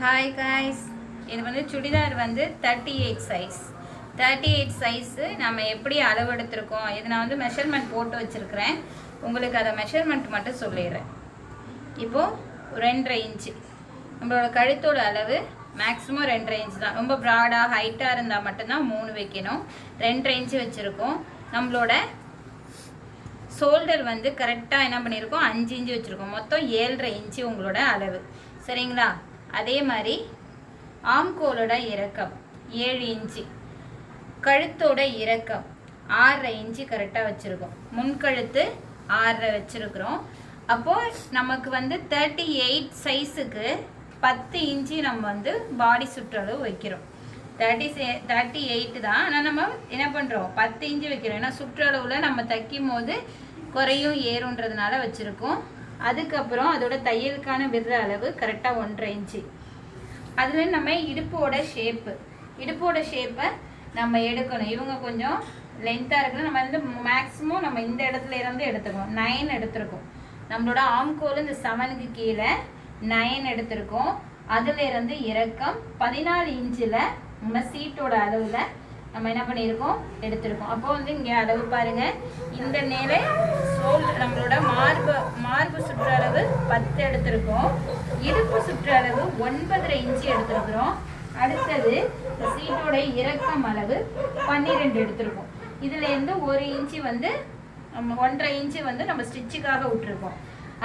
Hi guys, இது வந்து சுடிதார் வந்து 38 சைஸ். 38 சைஸு நம்ம எப்படி அளவு எடுத்திருக்கோம், இது நான் வந்து மெஷர்மெண்ட் போட்டு வச்சுருக்கிறேன். உங்களுக்கு அதை மெஷர்மெண்ட் மட்டும் சொல்லிடுறேன். இப்போது 2.5 இன்ச்சு நம்மளோட கழுத்தோட அளவு மேக்ஸிமம் 2.5 இன்ச்சு தான். ரொம்ப ப்ராடாக ஹைட்டாக இருந்தால் மட்டும்தான் 3 வைக்கணும். 2.5 இன்ச்சு வச்சுருக்கோம். நம்மளோட ஷோல்டர் வந்து கரெக்டாக என்ன பண்ணியிருக்கோம், 5 இன்ச்சு வச்சுருக்கோம். மொத்தம் 7.5 இன்ச்சு உங்களோட அளவு, சரிங்களா? அதே மாதிரி ஆம்கோலோட இறக்கம் 7 இன்ச்சு, கழுத்தோட இறக்கம் 6.5 இன்ச்சு கரெக்டாக வச்சுருக்கோம். முன்கழுத்து 6.5 வச்சுருக்குறோம். அப்போது நமக்கு வந்து 38 சைஸுக்கு 10 இன்ச்சு நம்ம வந்து பாடி சுற்றளவு வைக்கிறோம். 38 தான், ஆனால் நம்ம என்ன பண்ணுறோம், 10 இன்ச்சு வைக்கிறோம். ஏன்னா சுற்றளவில் நம்ம தைக்கும் போது குறையும் ஏறுன்றதுனால வச்சுருக்கோம். அதுக்கப்புறம் அதோட தையலுக்கான விடுற அளவு கரெக்டாக 1.5 இன்ச்சு. அதில் நம்ம இடுப்போட ஷேப்பை நம்ம எடுக்கணும். இவங்க கொஞ்சம் லென்த்தாக இருக்குது. நம்ம வந்து மேக்ஸிமம் நம்ம இந்த இடத்துல இருந்து எடுத்துக்கணும். 9 எடுத்துருக்கோம். நம்மளோட ஆம்கோல் இந்த 7க்கு கீழே 9 எடுத்திருக்கோம். அதில் இருந்து இறக்கம் 14 இன்ச்சில் நம்ம சீட்டோட அளவில் நம்ம என்ன பண்ணியிருக்கோம், எடுத்திருக்கோம். அப்போ வந்து இங்கே அளவு பாருங்கள். இந்த நிலை நம்மளோட மார்பு சுற்றளவு 10 எடுத்திருக்கோம். இடுப்பு சுற்றளவு 9.5 இன்ச்சு எடுத்திருக்கிறோம். அடுத்தது இந்த சீட்டோட இறக்கம் அளவு 12 எடுத்திருக்கோம். இதுலேருந்து 1 இன்ச்சு வந்து 1.5 இன்ச்சு வந்து நம்ம ஸ்டிச்சுக்காக விட்டுருக்கோம்.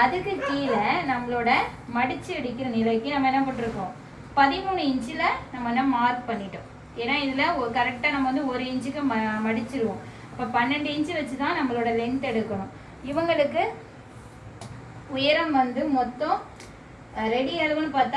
அதுக்கு கீழே நம்மளோட மடித்து அடிக்கிற நிலைக்கு நம்ம என்ன பண்ணிருக்கோம், 13 இன்ச்சில் நம்ம என்ன மார்க் பண்ணிட்டோம். ஏன்னா இதில் கரெக்டாக நம்ம வந்து 1 இன்ச்சுக்கு மடிச்சிருவோம். அப்போ 12 இன்ச்சு வச்சு தான் நம்மளோட லென்த் எடுக்கணும். இவங்களுக்கு உயரம் வந்து மொத்தம் ரெடி அளவுன்னு பார்த்தா